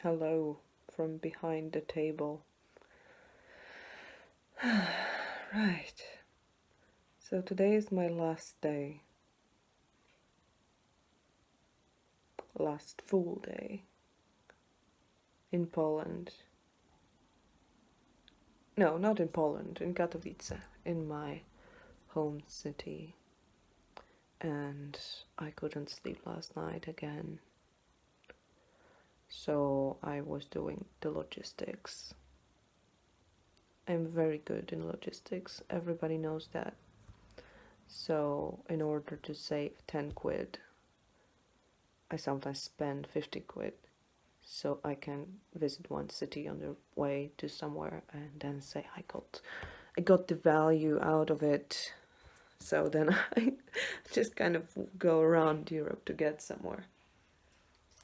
Hello from behind the table. Right. So today is my last day. Last full day in Poland. No, not in Poland, in Katowice, in my home city. And I couldn't sleep last night again. So I was doing the logistics. I'm very good in logistics. Everybody knows that. So in order to save 10 quid, I sometimes spend 50 quid so I can visit one city on the way to somewhere and then say I got the value out of it. So then I just kind of go around Europe to get somewhere.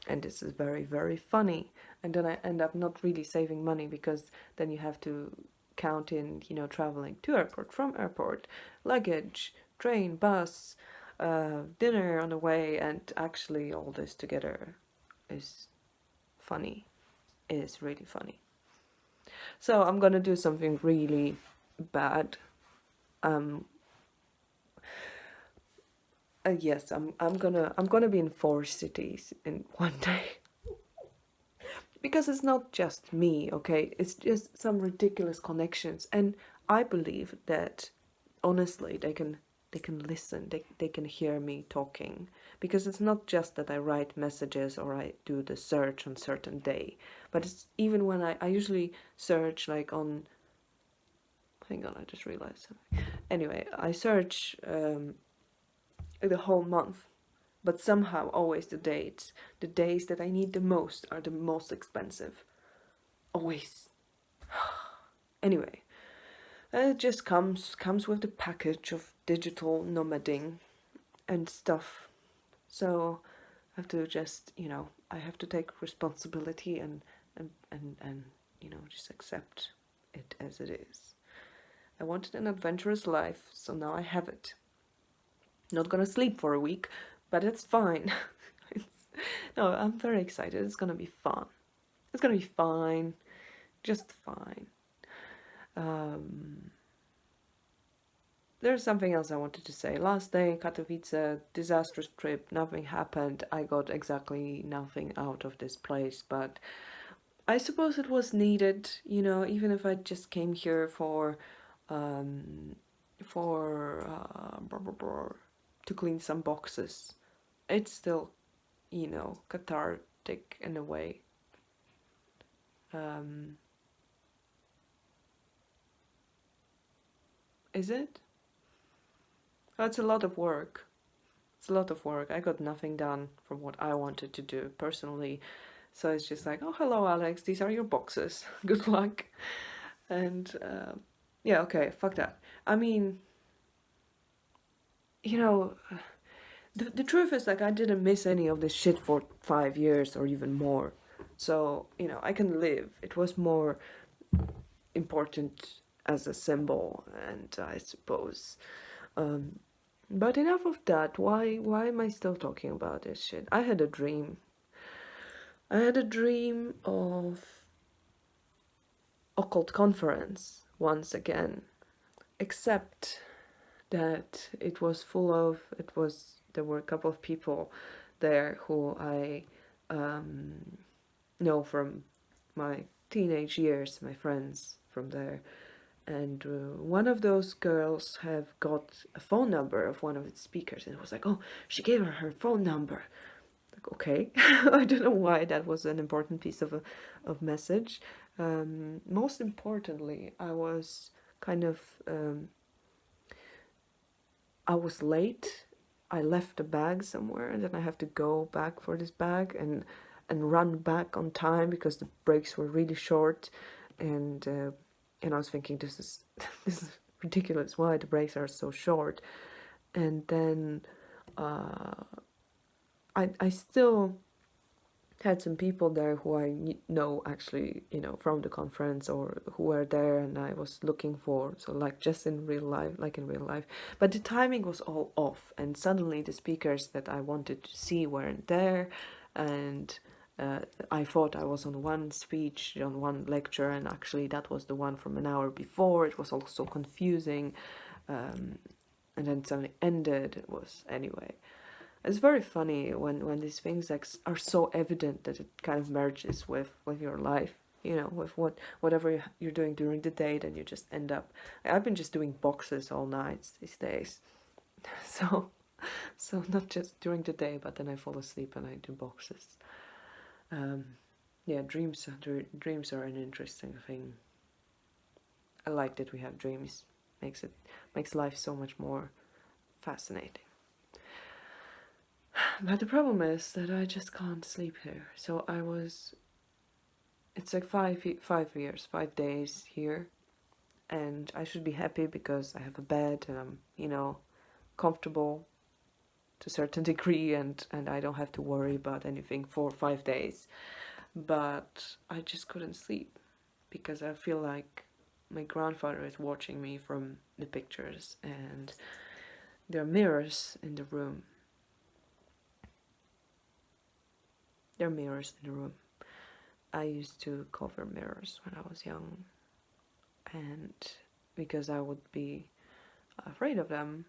And this is very, very funny. And then I end up not really saving money because then you have to count in, traveling to airport, from airport, luggage, train, bus, dinner on the way, and actually all this together is funny. It is really funny. So I'm gonna do something really bad. Yes, I'm gonna be in 4 cities in one day. Because it's not just me, okay? It's just some ridiculous connections, and I believe that honestly they can listen, they can hear me talking, because it's not just that I write messages or I do the search on certain day, but it's even when I usually search like on, hang on, I just realized something. Anyway, I search the whole month, but somehow always the days that I need the most are the most expensive, always. Anyway, it just comes with the package of digital nomading and stuff. So I have to just, I have to take responsibility and just accept it as it is. I wanted an adventurous life, so now I have it. Not gonna sleep for a week, but it's fine. No, I'm very excited. It's gonna be fun. It's gonna be fine. Just fine. There's something else I wanted to say. Last day, Katowice, disastrous trip, nothing happened. I got exactly nothing out of this place, but I suppose it was needed, even if I just came here um, to clean some boxes. It's still, cathartic in a way. Is it? Oh, it's a lot of work. It's a lot of work. I got nothing done from what I wanted to do personally. So it's just like, oh, hello, Alex. These are your boxes. Good luck. And yeah, okay, fuck that. I mean, the truth is, like, I didn't miss any of this shit for 5 years or even more. So, I can live. It was more important as a symbol, and I suppose. But enough of that. Why am I still talking about this shit? I had a dream. I had a dream of occult conference once again, except that there were a couple of people there who I know from my teenage years, my friends from there. And one of those girls have got a phone number of one of its speakers, and it was like, oh, she gave her phone number. Like, okay. I don't know why that was an important piece of message. Most importantly, I was kind of I was late. I left a bag somewhere, and then I have to go back for this bag and run back on time because the breaks were really short, and I was thinking, this is this is ridiculous. Why the breaks are so short? And then I still had some people there who I know actually, from the conference, or who were there and I was looking for. So like just in real life, like in real life. But the timing was all off, and suddenly the speakers that I wanted to see weren't there, and uh, I thought I was on one speech, on one lecture, and actually that was the one from an hour before. It was also confusing, um, and then suddenly ended. It was anyway. It's very funny when these things like are so evident that it kind of merges with your life. You know, with whatever you're doing during the day, then you just end up. I've been just doing boxes all night these days, so not just during the day, but then I fall asleep and I do boxes. Um, yeah, dreams are an interesting thing. I like that we have dreams. Makes life so much more fascinating. But the problem is that I just can't sleep here. So it's like 5 years, 5 days here, and I should be happy because I have a bed and I'm, comfortable to a certain degree, and I don't have to worry about anything for 5 days. But I just couldn't sleep because I feel like my grandfather is watching me from the pictures, and there are mirrors in the room. There are mirrors in the room. I used to cover mirrors when I was young, and because I would be afraid of them,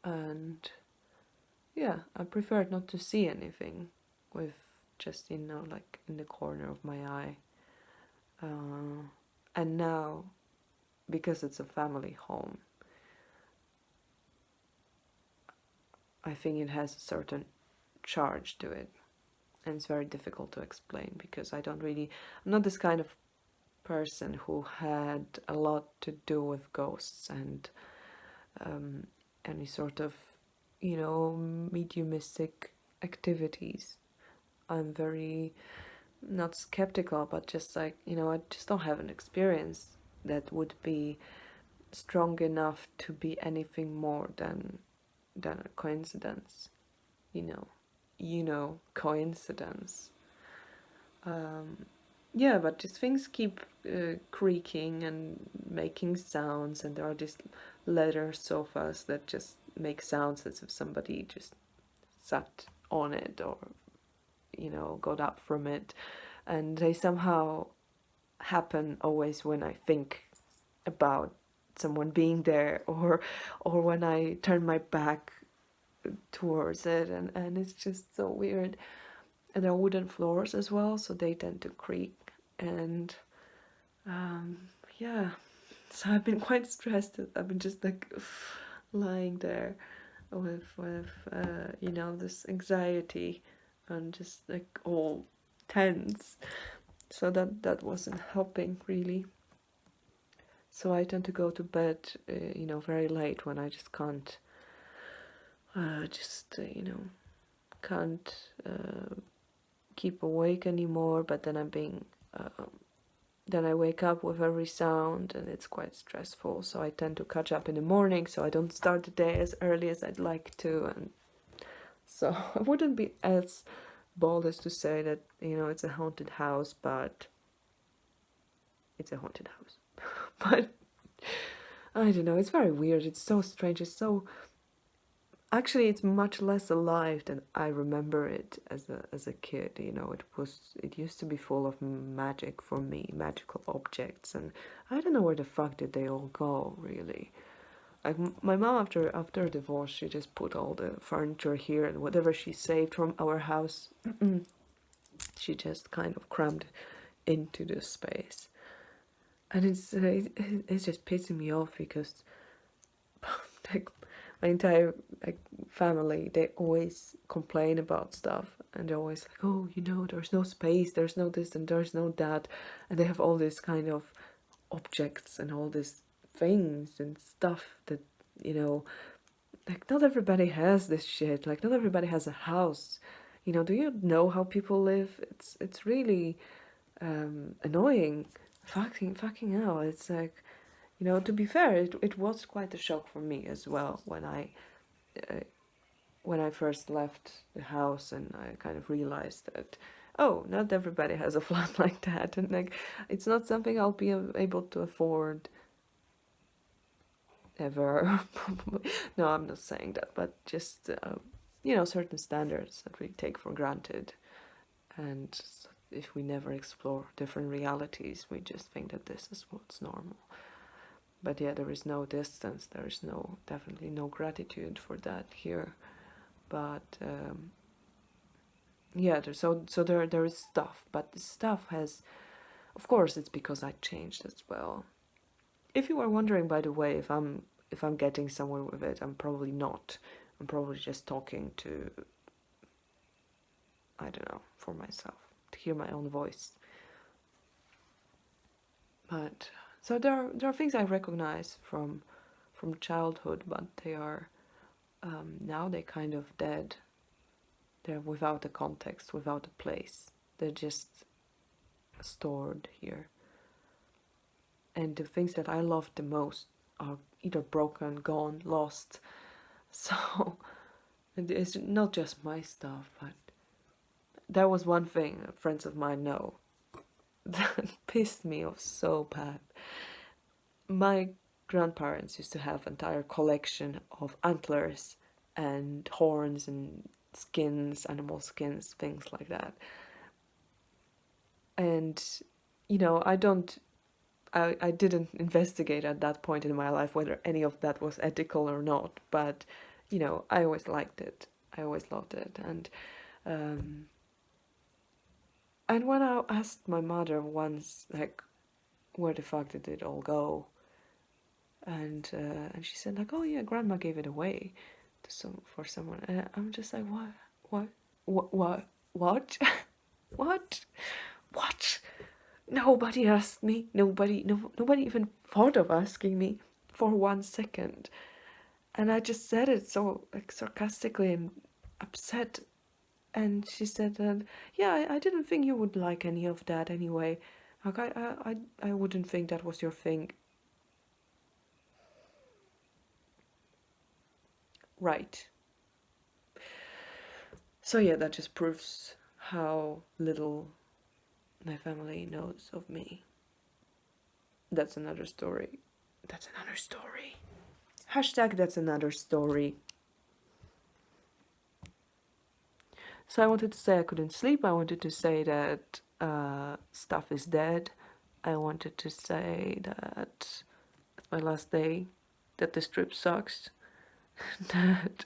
and yeah, I preferred not to see anything with just, like in the corner of my eye. And now, because it's a family home, I think it has a certain charge to it, and it's very difficult to explain because I'm not this kind of person who had a lot to do with ghosts and any sort of, mediumistic activities. I'm very not skeptical, but just like, I just don't have an experience that would be strong enough to be anything more than a coincidence. Coincidence. Yeah, but just things keep creaking and making sounds, and there are these leather sofas that just make sounds as if somebody just sat on it or, got up from it. And they somehow happen always when I think about someone being there, or when I turn my back towards it, and it's just so weird. And there are wooden floors as well, so they tend to creak. And yeah, so I've been quite stressed. I've been just like lying there with this anxiety and just like all tense. So that wasn't helping really. So I tend to go to bed, very late when I just can't, can't keep awake anymore. But then then I wake up with every sound, and it's quite stressful. So I tend to catch up in the morning, so I don't start the day as early as I'd like to. And so I wouldn't be as bold as to say that, it's a haunted house, but it's a haunted house. But I don't know, it's very weird. It's so strange. Actually, it's much less alive than I remember it as a kid. It used to be full of magic for me, magical objects, and I don't know where the fuck did they all go, really. Like my mom, after a divorce, she just put all the furniture here, and whatever she saved from our house, she just kind of crammed into this space. And it's just pissing me off because like my entire family, they always complain about stuff, and they're always like, oh, there's no space, there's no this and there's no that, and they have all this kind of objects and all these things and stuff that, like not everybody has this shit. Like not everybody has a house. Do you know how people live? It's really annoying. Fucking hell. It's like, to be fair, it was quite a shock for me as well when I first left the house, and I kind of realized that, oh, not everybody has a flat like that, and like it's not something I'll be able to afford ever. Probably. No, I'm not saying that, but just certain standards that we take for granted. And if we never explore different realities, we just think that this is what's normal. But yeah, there is no distance, there is definitely no gratitude for that here. But yeah, there is stuff, but the stuff has, of course, it's because I changed as well. If you are wondering, by the way, if I'm getting somewhere with it, I'm probably not. I'm probably just talking to, I don't know, for myself, to hear my own voice. But so there are things I recognize from childhood, but they are now they kind of dead. They're without a context, without a place. They're just stored here. And the things that I love the most are either broken, gone, lost. So it's not just my stuff, but that was one thing friends of mine know that pissed me off so bad. My grandparents used to have an entire collection of antlers and horns and skins, animal skins, things like that. And, you know, I didn't investigate at that point in my life whether any of that was ethical or not, but, you know, I always liked it. I always loved it. And when I asked my mother once, like, where the fuck did it all go? And she said, like, oh yeah, grandma gave it away for someone. And I'm just like, what, what, what? Nobody asked me. Nobody even thought of asking me for 1 second. And I just said it so like sarcastically and upset. And she said, yeah, I didn't think you would like any of that anyway. Like I wouldn't think that was your thing. Right. So yeah, that just proves how little my family knows of me. That's another story. That's another story. Hashtag that's another story. So I wanted to say I couldn't sleep. I wanted to say that stuff is dead. I wanted to say that it's my last day, that this trip sucks, that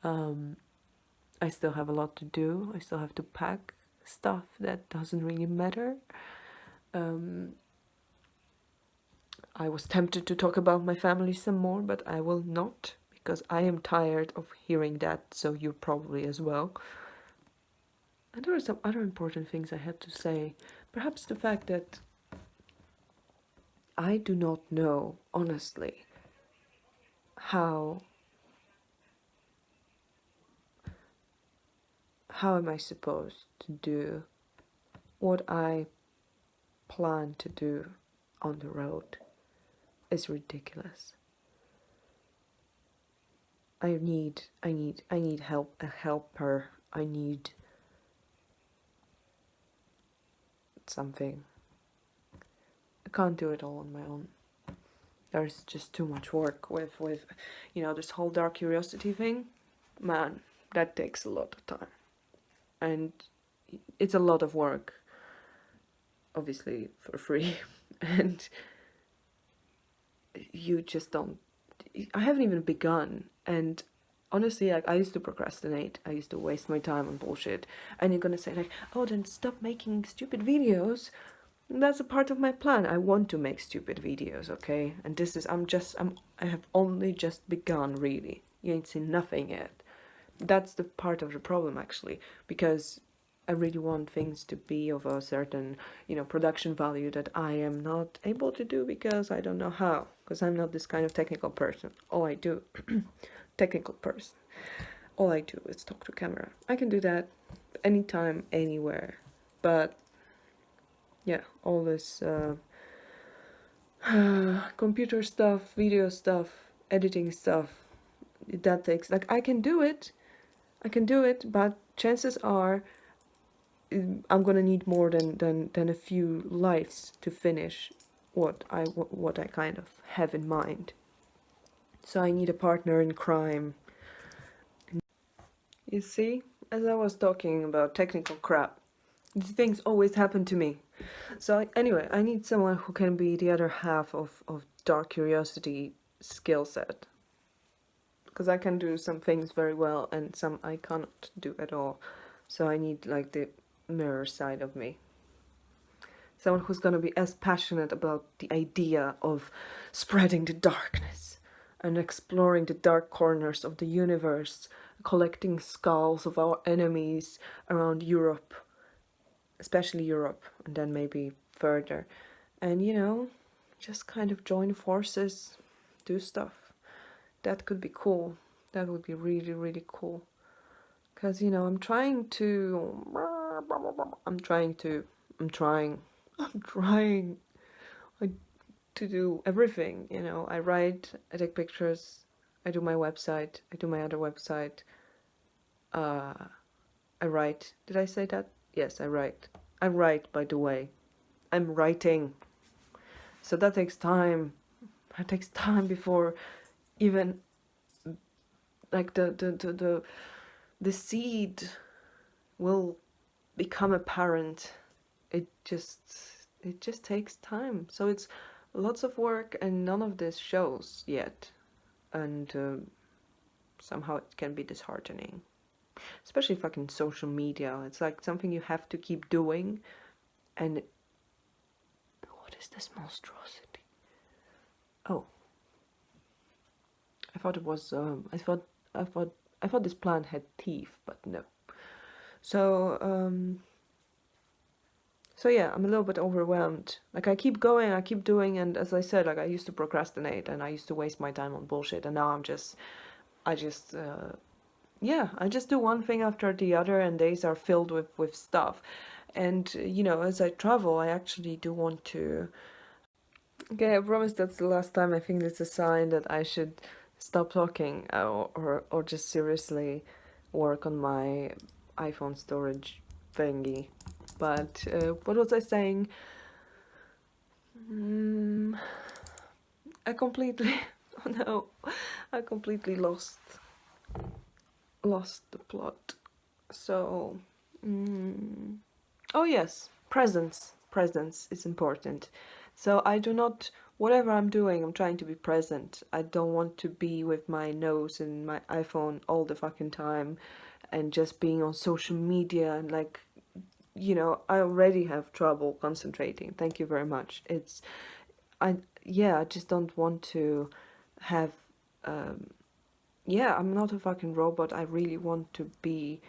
I still have a lot to do. I still have to pack stuff that doesn't really matter. I was tempted to talk about my family some more, but I will not, because I am tired of hearing that, so you probably as well. And there are some other important things I had to say. Perhaps the fact that I do not know, honestly, how am I supposed to do what I plan to do on the road. Is ridiculous. I need help, a helper. I need something. I can't do it all on my own. There's just too much work with this whole dark curiosity thing. Man, that takes a lot of time. And it's a lot of work, obviously for free. And you just don't, I haven't even begun. And honestly, like, I used to procrastinate. I used to waste my time on bullshit. And you're gonna say, like, oh, then stop making stupid videos. That's a part of my plan. I want to make stupid videos, okay? And this is, I have only just begun, really. You ain't seen nothing yet. That's the part of the problem, actually, because I really want things to be of a certain, production value that I am not able to do because I don't know how, because I'm not this kind of technical person. All I do, technical person, all I do is talk to camera. I can do that anytime, anywhere, but yeah, all this computer stuff, video stuff, editing stuff, that takes, like, I can do it, but chances are I'm gonna need more than a few lives to finish what I kind of have in mind. So I need a partner in crime. You see, as I was talking about technical crap, These things always happen to me. So anyway, I need someone who can be the other half of dark curiosity skill set. Because I can do some things very well and some I cannot do at all. So I need like the mirror side of me. Someone who's gonna be as passionate about the idea of spreading the darkness and exploring the dark corners of the universe, collecting skulls of our enemies around Europe, especially Europe, and then maybe further. And just kind of join forces, do stuff. That could be cool. That would be really, really cool. Because, I'm trying to. I'm trying to. I'm trying. I'm trying to do everything. I write, I take pictures, I do my website, I do my other website. I write. Did I say that? Yes, I write. I write, by the way. I'm writing. So that takes time. It takes time before even like the seed will become apparent. It just takes time. So it's lots of work and none of this shows yet. And somehow it can be disheartening. Especially fucking social media. It's like something you have to keep doing. And what is this monstrosity? Oh, I thought it was. I thought this plant had teeth, but no. So so yeah, I'm a little bit overwhelmed. Like I keep going, I keep doing, and as I said, like I used to procrastinate and I used to waste my time on bullshit, and now I just yeah, I just do one thing after the other, and days are filled with stuff. And as I travel, I actually do want to. Okay, I promise that's the last time. I think it's a sign that I should stop talking, or just seriously work on my iPhone storage thingy. But what was I saying? Mm, I completely. Oh no, I completely lost the plot. So, oh yes, presence. Presence is important. So I do not, whatever I'm doing, I'm trying to be present. I don't want to be with my nose in my iPhone all the fucking time and just being on social media and like, I already have trouble concentrating. Thank you very much. I just don't want to have, yeah, I'm not a fucking robot. I really want to be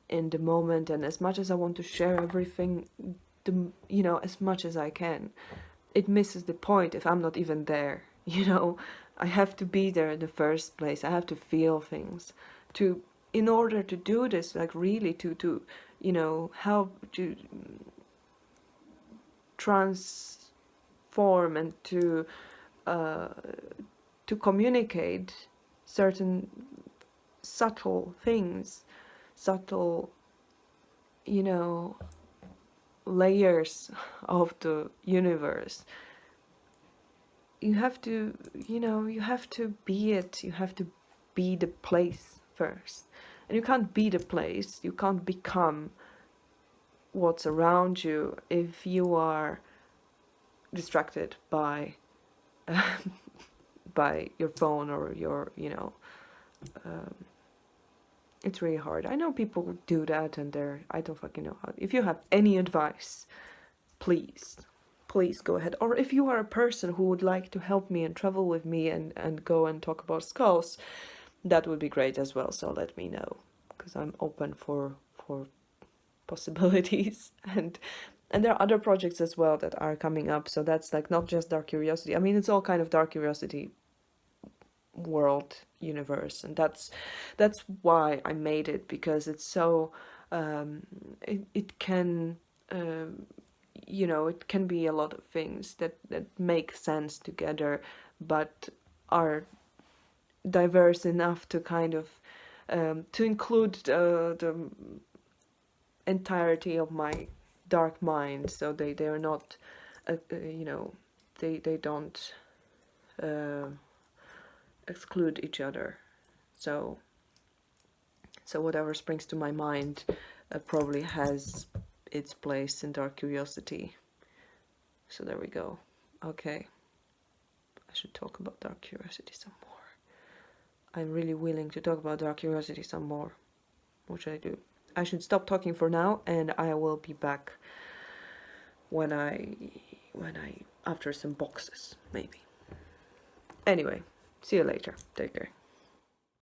in the moment, and as much as I want to share everything, as much as I can, it misses the point if I'm not even there. I have to be there in the first place. I have to feel things to in order to do this, like really to help to transform and uh, to communicate certain subtle things, subtle, you know, layers of the universe. You have to, you have to be it. You have to be the place first. And you can't be the place. You can't become what's around you if you are distracted by by your phone or your, it's really hard. I know people do that and I don't fucking know how. If you have any advice, please, please go ahead. Or if you are a person who would like to help me and travel with me and go and talk about skulls, that would be great as well. So let me know, because I'm open for possibilities. And there are other projects as well that are coming up. So that's like not just Dark Curiosity. I mean, it's all kind of Dark Curiosity world universe, and that's why I made it, because it's so it can it can be a lot of things that make sense together but are diverse enough to kind of to include the entirety of my dark mind, so they are not they don't uh, exclude each other. So whatever springs to my mind probably has its place in Dark Curiosity. So there we go. Okay. I should talk about Dark Curiosity some more. I'm really willing to talk about Dark Curiosity some more. What should I do? I should stop talking for now, and I will be back when I after some boxes, maybe. Anyway, see you later. Take care.